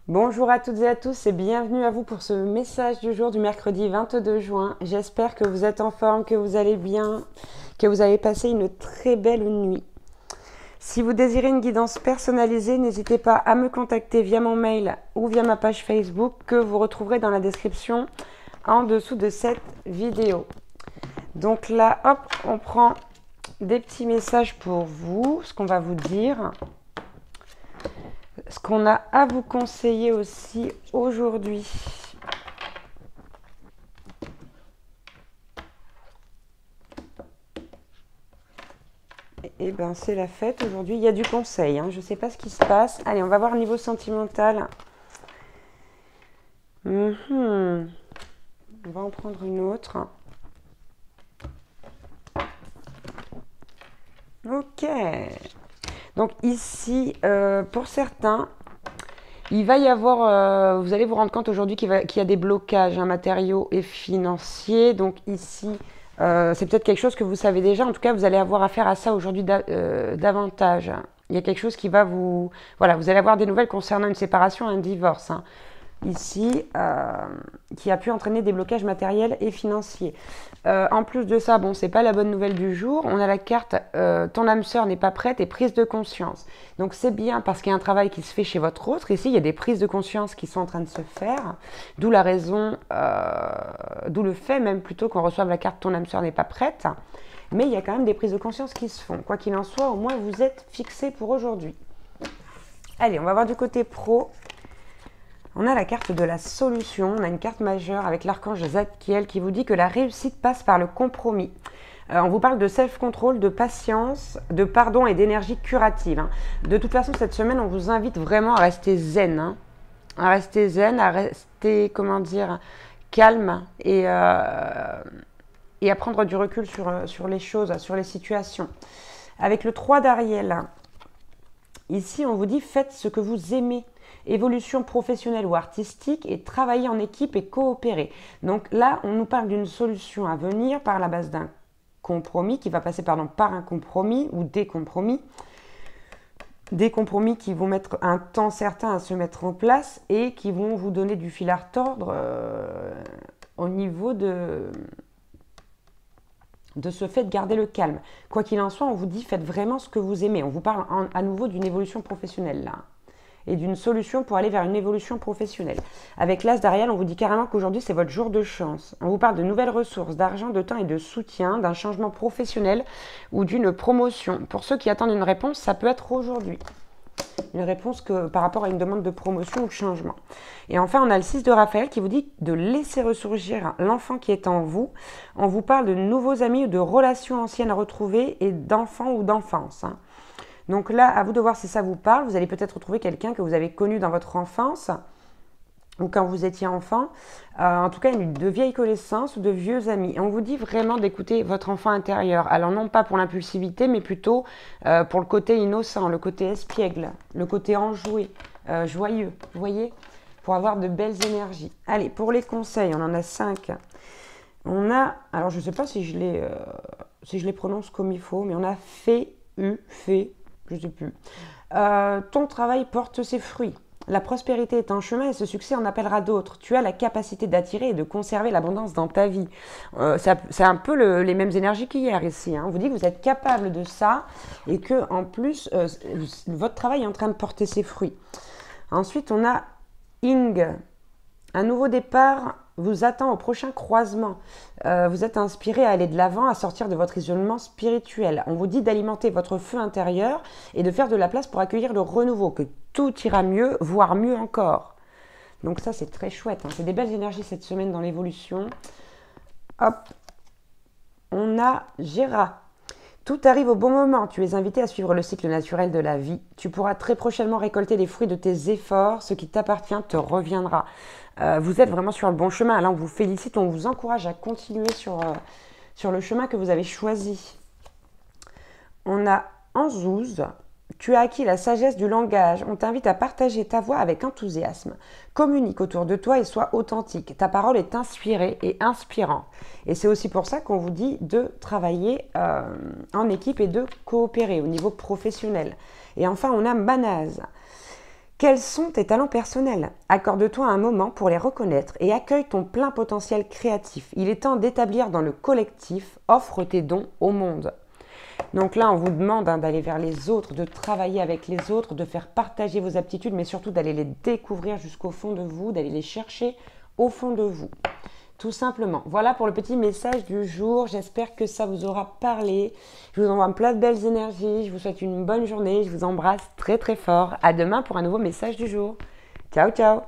Bonjour à toutes et à tous et bienvenue à vous pour ce message du jour du mercredi 22 juin. J'espère que vous êtes en forme, que vous allez bien, que vous avez passé une très belle nuit. Si vous désirez une guidance personnalisée, n'hésitez pas à me contacter via mon mail ou via ma page Facebook que vous retrouverez dans la description en dessous de cette vidéo. Donc là, hop, on prend des petits messages pour vous, ce qu'on va vous dire. Ce qu'on a à vous conseiller aussi aujourd'hui. Eh bien, c'est la fête aujourd'hui. Il y a du conseil. Je ne sais pas ce qui se passe. Allez, on va voir au niveau sentimental. On va en prendre une autre. Ok. Donc ici, pour certains, il va y avoir, vous allez vous rendre compte aujourd'hui qu'il y a des blocages matériaux et financiers. Donc ici, c'est peut-être quelque chose que vous savez déjà. En tout cas, vous allez avoir affaire à ça aujourd'hui davantage. Il y a quelque chose qui va vous... Voilà, vous allez avoir des nouvelles concernant une séparation, un divorce. Ici, qui a pu entraîner des blocages matériels et financiers. En plus de ça, bon, c'est pas la bonne nouvelle du jour. On a la carte ton âme sœur n'est pas prête et prise de conscience. Donc c'est bien parce qu'il y a un travail qui se fait chez votre autre. Ici, il y a des prises de conscience qui sont en train de se faire. D'où la raison, d'où le fait même plutôt qu'on reçoive la carte ton âme sœur n'est pas prête. Mais il y a quand même des prises de conscience qui se font. Quoi qu'il en soit, au moins vous êtes fixé pour aujourd'hui. Allez, on va voir du côté pro. On a la carte de la solution, on a une carte majeure avec l'archange Zadkiel qui vous dit que la réussite passe par le compromis. On vous parle de self-control, de patience, de pardon et d'énergie curative. De toute façon, cette semaine, on vous invite vraiment à rester zen. À rester zen, à rester, comment dire, calme et à prendre du recul sur les choses, sur les situations. Avec le 3 d'Ariel, ici, on vous dit faites ce que vous aimez. Évolution professionnelle ou artistique et travailler en équipe et coopérer. Donc là, on nous parle d'une solution à venir par la base d'un compromis qui va passer par un compromis ou des compromis. Des compromis qui vont mettre un temps certain à se mettre en place et qui vont vous donner du fil à retordre au niveau de ce fait de garder le calme. Quoi qu'il en soit, on vous dit faites vraiment ce que vous aimez. On vous parle à nouveau d'une évolution professionnelle là. Et d'une solution pour aller vers une évolution professionnelle. Avec l'As d'Ariel, on vous dit carrément qu'aujourd'hui, c'est votre jour de chance. On vous parle de nouvelles ressources, d'argent, de temps et de soutien, d'un changement professionnel ou d'une promotion. Pour ceux qui attendent une réponse, ça peut être aujourd'hui. Une réponse par rapport à une demande de promotion ou de changement. Et enfin, on a le 6 de Raphaël qui vous dit de laisser ressurgir l'enfant qui est en vous. On vous parle de nouveaux amis ou de relations anciennes retrouvées et d'enfants ou d'enfance. Donc là, à vous de voir si ça vous parle. Vous allez peut-être retrouver quelqu'un que vous avez connu dans votre enfance ou quand vous étiez enfant. En tout cas, de vieilles connaissances ou de vieux amis. Et on vous dit vraiment d'écouter votre enfant intérieur. Alors non pas pour l'impulsivité, mais plutôt pour le côté innocent, le côté espiègle, le côté enjoué, joyeux, vous voyez, pour avoir de belles énergies. Allez, pour les conseils, on en a 5. On a, alors je ne sais pas si je les prononce comme il faut, mais on a fait, je ne sais plus. Ton travail porte ses fruits. La prospérité est en chemin et ce succès en appellera d'autres. Tu as la capacité d'attirer et de conserver l'abondance dans ta vie. C'est un peu les mêmes énergies qu'hier ici. On vous dit que vous êtes capable de ça et que en plus, votre travail est en train de porter ses fruits. Ensuite, on a Ing. Un nouveau départ vous attend au prochain croisement. Vous êtes inspiré à aller de l'avant, à sortir de votre isolement spirituel. On vous dit d'alimenter votre feu intérieur et de faire de la place pour accueillir le renouveau, que tout ira mieux, voire mieux encore. Donc ça, c'est très chouette. C'est des belles énergies cette semaine dans l'évolution. Hop, on a Gérard. Tout arrive au bon moment. Tu es invité à suivre le cycle naturel de la vie. Tu pourras très prochainement récolter les fruits de tes efforts. Ce qui t'appartient te reviendra. Vous êtes vraiment sur le bon chemin. Là, on vous félicite, on vous encourage à continuer sur le chemin que vous avez choisi. On a Anzouz. Tu as acquis la sagesse du langage. On t'invite à partager ta voix avec enthousiasme. Communique autour de toi et sois authentique. Ta parole est inspirée et inspirante. Et c'est aussi pour ça qu'on vous dit de travailler en équipe et de coopérer au niveau professionnel. Et enfin, on a Manaz. Quels sont tes talents personnels? Accorde-toi un moment pour les reconnaître et accueille ton plein potentiel créatif. Il est temps d'établir dans le collectif, offre tes dons au monde. Donc là, on vous demande d'aller vers les autres, de travailler avec les autres, de faire partager vos aptitudes, mais surtout d'aller les découvrir jusqu'au fond de vous, d'aller les chercher au fond de vous. Tout simplement. Voilà pour le petit message du jour. J'espère que ça vous aura parlé. Je vous envoie plein de belles énergies. Je vous souhaite une bonne journée. Je vous embrasse très très fort. À demain pour un nouveau message du jour. Ciao, ciao.